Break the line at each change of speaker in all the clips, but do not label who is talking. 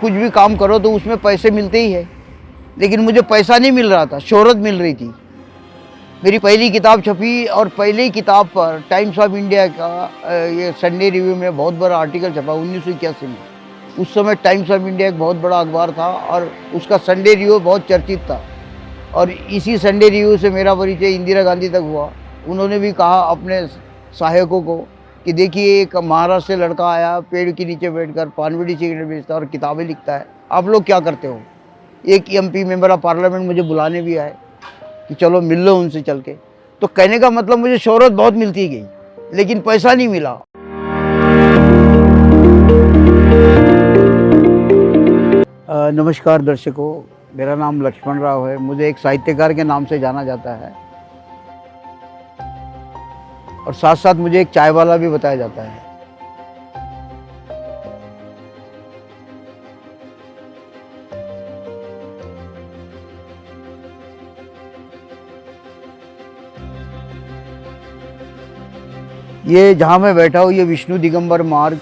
कुछ भी काम करो तो उसमें पैसे मिलते ही है, लेकिन मुझे पैसा नहीं मिल रहा था, शोहरत मिल रही थी। मेरी पहली किताब छपी और पहली किताब पर टाइम्स ऑफ इंडिया का ये संडे रिव्यू में बहुत बड़ा आर्टिकल छपा 1981 में। उस समय टाइम्स ऑफ इंडिया एक बहुत बड़ा अखबार था और उसका संडे रिव्यू बहुत चर्चित था। और इसी संडे रिव्यू से मेरा परिचय इंदिरा गांधी तक हुआ। उन्होंने भी कहा अपने सहायकों को कि देखिए एक महाराष्ट्र से लड़का आया, पेड़ के नीचे बैठकर पान बीड़ी सिगरेट बेचता और किताबें लिखता है, आप लोग क्या करते हो। एक MP मेंबर ऑफ पार्लियामेंट मुझे बुलाने भी आए कि चलो मिल लो उनसे चल के। तो कहने का मतलब मुझे शोहरत बहुत मिलती गई, लेकिन पैसा नहीं मिला। नमस्कार दर्शकों, मेरा नाम लक्ष्मण राव है। मुझे एक साहित्यकार के नाम से जाना जाता है और साथ साथ मुझे एक चाय वाला भी बताया जाता है। ये जहाँ मैं बैठा हूँ ये विष्णु दिगंबर मार्ग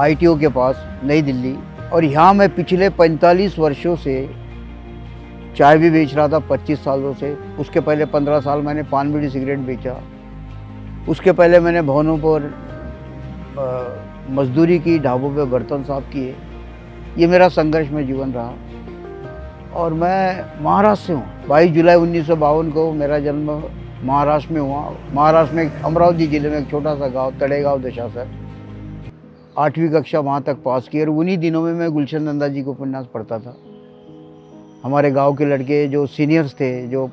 ITO के पास नई दिल्ली, और यहाँ मैं पिछले 45 वर्षों से चाय भी बेच रहा था, 25 सालों से। उसके पहले 15 साल मैंने पान बीड़ी सिगरेट बेचा। उसके पहले मैंने भवनों पर मजदूरी की, ढाबों पे बर्तन साफ किए। ये मेरा संघर्ष में जीवन रहा। और मैं महाराष्ट्र से हूँ। 22 जुलाई 1952 को मेरा जन्म महाराष्ट्र में हुआ। महाराष्ट्र में अमरावती जिले में एक छोटा सा गांव तड़ेगांव दशासर। 8वीं कक्षा वहाँ तक पास की और उन्हीं दिनों में मैं गुलशन नंदा जी को उपन्यास पढ़ता था। हमारे गांव के लड़के जो सीनियर्स थे, जो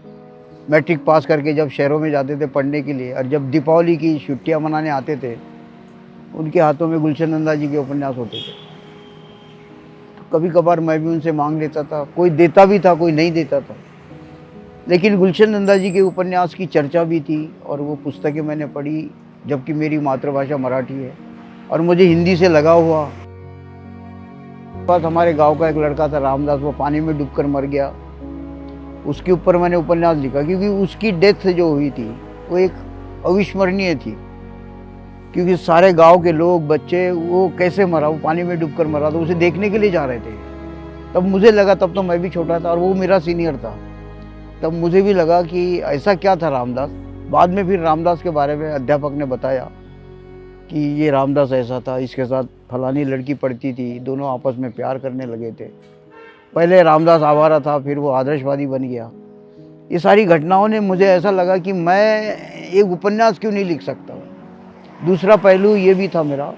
मैट्रिक पास करके जब शहरों में जाते थे पढ़ने के लिए और जब दीपावली की छुट्टियां मनाने आते थे, उनके हाथों में गुलशन नंदा जी के उपन्यास होते थे। तो कभी कभार मैं भी उनसे मांग लेता था, कोई देता भी था, कोई नहीं देता था, लेकिन गुलशन नंदा जी के उपन्यास की चर्चा भी थी और वो पुस्तकें मैंने पढ़ी, जबकि मेरी मातृभाषा मराठी है और मुझे हिंदी से लगाव हुआ। पास हमारे गांव का एक लड़का था रामदास, वो पानी में डूबकर मर गया। उसके ऊपर मैंने उपन्यास लिखा क्योंकि उसकी डेथ जो हुई थी वो एक अविस्मरणीय थी, क्योंकि सारे गांव के लोग, बच्चे, वो कैसे मरा, वो पानी में डूबकर मरा, तो उसे देखने के लिए जा रहे थे। तब मुझे लगा, तब तो मैं भी छोटा था और वो मेरा सीनियर था, तब मुझे भी लगा कि ऐसा क्या था रामदास। बाद में फिर रामदास के बारे में अध्यापक ने बताया कि ये रामदास ऐसा था, इसके साथ फलानी लड़की पढ़ती थी, दोनों आपस में प्यार करने लगे थे। पहले रामदास आवारा था, फिर वो आदर्शवादी बन गया। ये सारी घटनाओं ने मुझे ऐसा लगा कि मैं एक उपन्यास क्यों नहीं लिख सकता। दूसरा पहलू ये भी था मेरा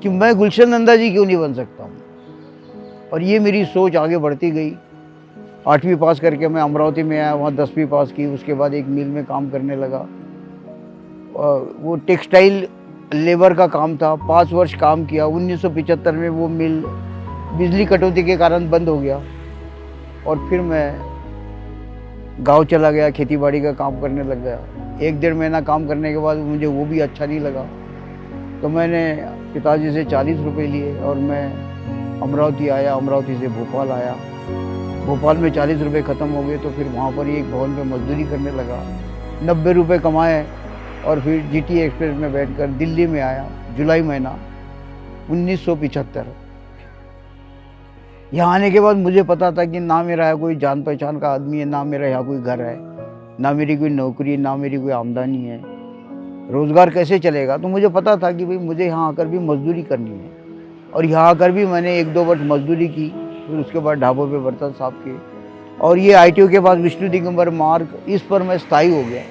कि मैं गुलशन नंदा जी क्यों नहीं बन सकता हूँ। और ये मेरी सोच आगे बढ़ती गई। 8वीं पास करके मैं अमरावती में आया, वहाँ 10वीं पास की। उसके बाद एक मिल में काम करने लगा। वो टेक्सटाइल लेबर का काम था। 5 वर्ष काम किया। 1975 में वो मिल बिजली कटौती के कारण बंद हो गया और फिर मैं गांव चला गया, खेती बाड़ी का काम करने लग गया। 1-1.5 महीना काम करने के बाद मुझे वो भी अच्छा नहीं लगा, तो मैंने पिताजी से 40 रुपये लिए और मैं अमरावती आया। अमरावती से भोपाल आया। भोपाल में 40 रुपये ख़त्म हो गए, तो फिर वहाँ पर ही एक भवन पे मजदूरी करने लगा। 90 रुपये कमाए और फिर GT एक्सप्रेस में बैठकर दिल्ली में आया। जुलाई महीना 1975। यहाँ आने के बाद मुझे पता था कि ना मेरा कोई जान पहचान का आदमी है, ना मेरा यहाँ कोई घर है, ना मेरी कोई नौकरी, ना मेरी कोई आमदनी है। रोज़गार कैसे चलेगा। तो मुझे पता था कि भाई मुझे यहाँ आकर भी मजदूरी करनी है। और यहाँ आकर भी मैंने 1-2 वर्ष मजदूरी की। फिर उसके बाद ढाबों पे बर्तन साफ किए और ये ITO के पास विष्णु दिगंबर मार्ग, इस पर मैं स्थायी हो गया।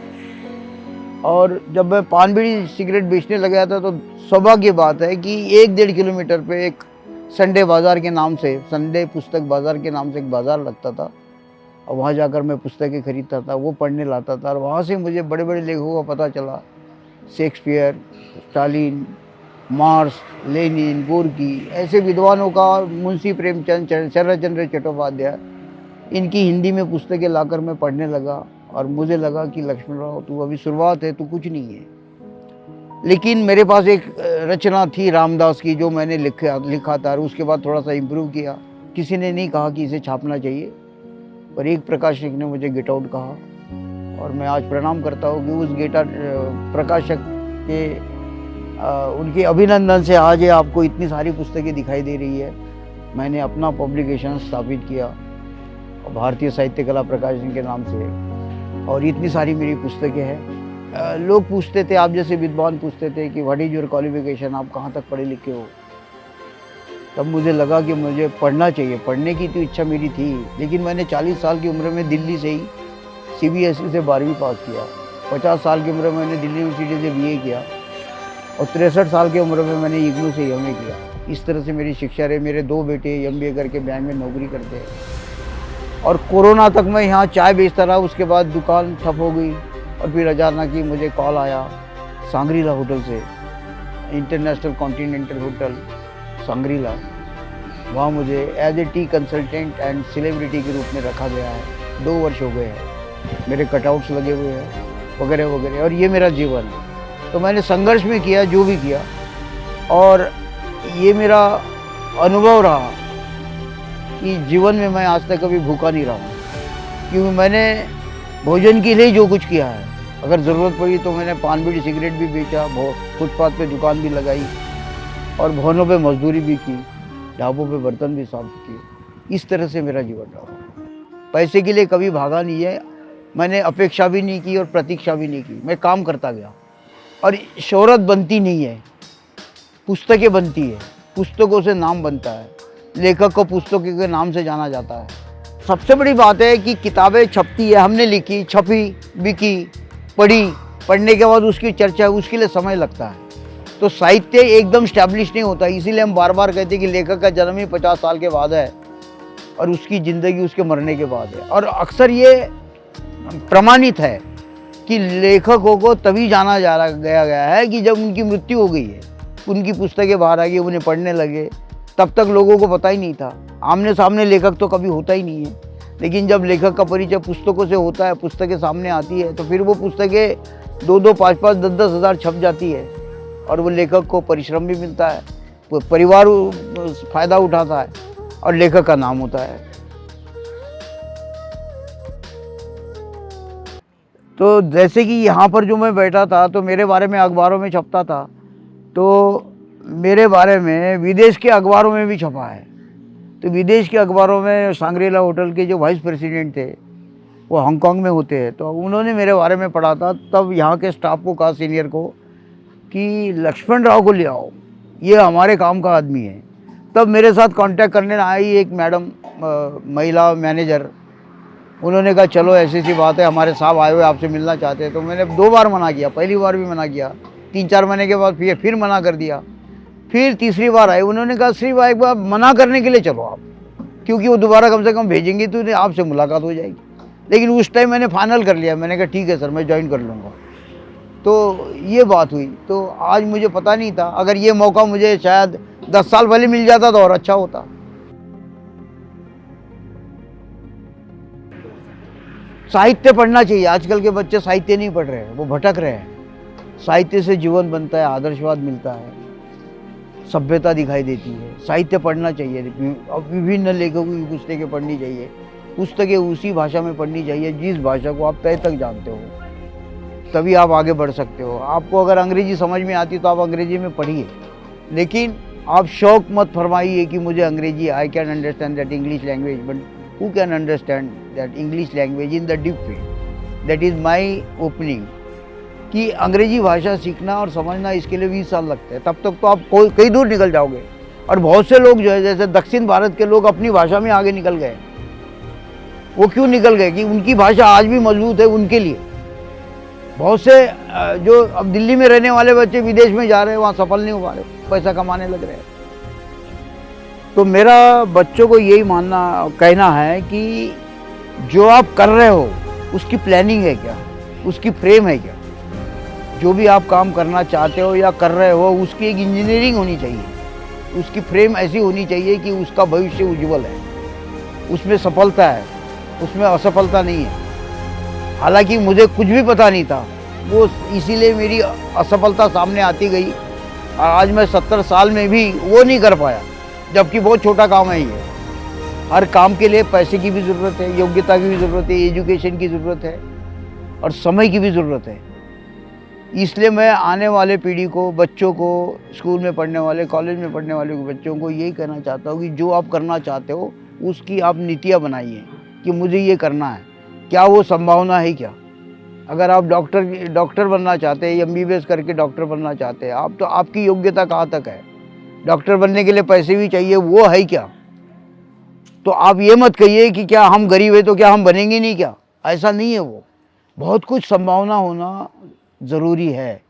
और जब मैं पान बीड़ी सिगरेट बेचने लगा था तो सौभाग्य की बात है कि 1-1.5 किलोमीटर पे एक संडे बाज़ार के नाम से, संडे पुस्तक बाज़ार के नाम से एक बाज़ार लगता था और वहाँ जाकर मैं पुस्तकें खरीदता था, वो पढ़ने लाता था। और वहाँ से मुझे बड़े बड़े लेखकों का पता चला। Shakespeare, Stalin, marks, Lenin, Gorky, ऐसे विद्वानों का, मुंशी प्रेमचंद, शरतचंद्र चट्टोपाध्याय, इनकी हिंदी में पुस्तकें लाकर मैं पढ़ने लगा। और मुझे लगा कि लक्ष्मण राव, तू अभी शुरुआत है, तू कुछ नहीं है। लेकिन मेरे पास एक रचना थी रामदास की जो मैंने लिखा था और उसके बाद थोड़ा सा इम्प्रूव किया। किसी ने नहीं कहा कि इसे छापना चाहिए, पर एक प्रकाशक ने मुझे गेट आउट कहा और मैं आज प्रणाम करता हूँ कि उस प्रकाशक के उनके अभिनंदन से आज आपको इतनी सारी पुस्तकें दिखाई दे रही है। मैंने अपना पब्लिकेशन स्थापित किया भारतीय साहित्य कला प्रकाशन के नाम से, और इतनी सारी मेरी पुस्तकें हैं। लोग पूछते थे, आप जैसे विद्वान पूछते थे कि व्हाट इज़ योर क्वालिफिकेशन, आप कहाँ तक पढ़े लिखे हो। तब मुझे लगा कि मुझे पढ़ना चाहिए, पढ़ने की तो इच्छा मेरी थी, लेकिन मैंने 40 साल की उम्र में दिल्ली से ही CBSE से 12वीं पास किया। 50 साल की उम्र में मैंने दिल्ली यूनिवर्सिटी से BA किया, और 63 साल की उम्र में मैंने IGNOU से MA किया। इस तरह से मेरी शिक्षा रही। मेरे 2 बेटे MBA करके बैंक में नौकरी करते हैं, और कोरोना तक मैं यहाँ चाय बेचता रहा। उसके बाद दुकान ठप हो गई, और फिर अचानक ही मुझे कॉल आया सांग्रीला होटल से, इंटरनेशनल कॉन्टिनेंटल होटल सांग्रीला। वहाँ मुझे as a tea consultant and celebrity के रूप में रखा गया है। 2 वर्ष हो गए हैं, मेरे कटआउट्स लगे हुए हैं वगैरह वगैरह, और ये मेरा जीवन है। तो मैंने संघर्ष में किया जो भी किया, और ये मेरा अनुभव रहा कि जीवन में मैं आज तक कभी भूखा नहीं रहा हूँ, क्योंकि मैंने भोजन के लिए जो कुछ किया है। अगर ज़रूरत पड़ी तो मैंने पान बीड़ी सिगरेट भी बेचा, फुटपाथ पे दुकान भी लगाई, और भवनों पे मजदूरी भी की, ढाबों पे बर्तन भी साफ किए। इस तरह से मेरा जीवन रहा। पैसे के लिए कभी भागा नहीं है, मैंने अपेक्षा भी नहीं की और प्रतीक्षा भी नहीं की। मैं काम करता गया, और शोहरत बनती नहीं है, पुस्तकें बनती है, पुस्तकों से नाम बनता है। लेखक को पुस्तकों के नाम से जाना जाता है। सबसे बड़ी बात है कि किताबें छपती है, हमने लिखी, छपी, बिकी, पढ़ी, पढ़ने के बाद उसकी चर्चा, उसके लिए समय लगता है। तो साहित्य एकदम स्टैब्लिश नहीं होता। इसीलिए हम बार बार कहते हैं कि लेखक का जन्म ही 50 साल के बाद है, और उसकी ज़िंदगी उसके मरने के बाद है। और अक्सर ये प्रमाणित है कि लेखकों को तभी जाना गया है कि जब उनकी मृत्यु हो गई है, उनकी पुस्तकें बाहर आ गई, उन्हें पढ़ने लगे। तब तक लोगों को पता ही नहीं था। आमने सामने लेखक तो कभी होता ही नहीं है, लेकिन जब लेखक का परिचय पुस्तकों से होता है, पुस्तकें सामने आती है, तो फिर वो पुस्तकें 2-2, 5-5, 10-10 हज़ार छप जाती है, और वो लेखक को परिश्रम भी मिलता है, परिवार फ़ायदा उठाता है, और लेखक का नाम होता है। तो जैसे कि यहाँ पर जो मैं बैठा था, तो मेरे बारे में अखबारों में छपता था, तो मेरे बारे में विदेश के अखबारों में भी छपा है। तो विदेश के अखबारों में सांग्रीला होटल के जो वाइस प्रेसिडेंट थे, वो हांगकांग में होते हैं, तो उन्होंने मेरे बारे में पढ़ा था। तब यहाँ के स्टाफ को कहा, सीनियर को, कि लक्ष्मण राव को ले आओ, ये हमारे काम का आदमी है। तब मेरे साथ कांटेक्ट करने आई एक मैडम, महिला मैनेजर। उन्होंने कहा चलो ऐसी सी बात है, हमारे साहब आए हुए आपसे मिलना चाहते हैं। तो मैंने 2 बार मना किया, पहली बार भी मना किया, 3-4 महीने के बाद फिर मना कर दिया। फिर तीसरी बार आए, उन्होंने कहा सिर्फ एक बार मना करने के लिए चलो आप, क्योंकि वो दोबारा कम से कम भेजेंगे तो आपसे मुलाकात हो जाएगी। लेकिन उस टाइम मैंने फाइनल कर लिया, मैंने कहा ठीक है सर, मैं ज्वाइन कर लूँगा। तो ये बात हुई। तो आज मुझे पता नहीं था, अगर ये मौका मुझे शायद 10 साल पहले मिल जाता तो और अच्छा होता। साहित्य पढ़ना चाहिए। आजकल के बच्चे साहित्य नहीं पढ़ रहे हैं, वो भटक रहे हैं। साहित्य से जीवन बनता है, आदर्शवाद मिलता है, सभ्यता दिखाई देती है। साहित्य पढ़ना चाहिए, विभिन्न लेखकों की पुस्तकें पढ़नी चाहिए। पुस्तकें उसी भाषा में पढ़नी चाहिए जिस भाषा को आप तय तक जानते हो, तभी आप आगे बढ़ सकते हो। आपको अगर अंग्रेजी समझ में आती तो आप अंग्रेजी में पढ़िए, लेकिन आप शौक मत फरमाइए कि मुझे अंग्रेजी, I can understand that English language, but who can understand that English language in the deep way. That is my opening, कि अंग्रेजी भाषा सीखना और समझना, इसके लिए 20 साल लगते हैं। तब तक तो आप कई दूर निकल जाओगे। और बहुत से लोग जो है, जैसे दक्षिण भारत के लोग अपनी भाषा में आगे निकल गए। वो क्यों निकल गए? कि उनकी भाषा आज भी मजबूत है उनके लिए। बहुत से जो अब दिल्ली में रहने वाले बच्चे विदेश में जा रहे हैं, वहाँ सफल नहीं हो पा रहे, पैसा कमाने लग रहे हैं। तो मेरा बच्चों को यही कहना है कि जो आप कर रहे हो उसकी प्लानिंग है क्या, उसकी फ्रेम है क्या। जो भी आप काम करना चाहते हो या कर रहे हो, उसकी एक इंजीनियरिंग होनी चाहिए, उसकी फ्रेम ऐसी होनी चाहिए कि उसका भविष्य उज्जवल है, उसमें सफलता है, उसमें असफलता नहीं है। हालांकि मुझे कुछ भी पता नहीं था, वो इसीलिए मेरी असफलता सामने आती गई। और आज मैं 70 साल में भी वो नहीं कर पाया, जबकि बहुत छोटा काम है ये। हर काम के लिए पैसे की भी ज़रूरत है, योग्यता की भी ज़रूरत है, एजुकेशन की ज़रूरत है, और समय की भी ज़रूरत है। इसलिए मैं आने वाले पीढ़ी को, बच्चों को, स्कूल में पढ़ने वाले, कॉलेज में पढ़ने वाले बच्चों को यही कहना चाहता हूँ कि जो आप करना चाहते हो उसकी आप नीतियाँ बनाइए कि मुझे ये करना है। क्या वो संभावना है क्या? अगर आप डॉक्टर बनना चाहते हैं, MBBS करके डॉक्टर बनना चाहते हैं आप, तो आपकी योग्यता कहाँ तक है? डॉक्टर बनने के लिए पैसे भी चाहिए, वो है क्या? तो आप ये मत कहिए कि क्या हम गरीब है तो क्या हम बनेंगे नहीं क्या? ऐसा नहीं है। वो बहुत कुछ संभावना होना ज़रूरी है।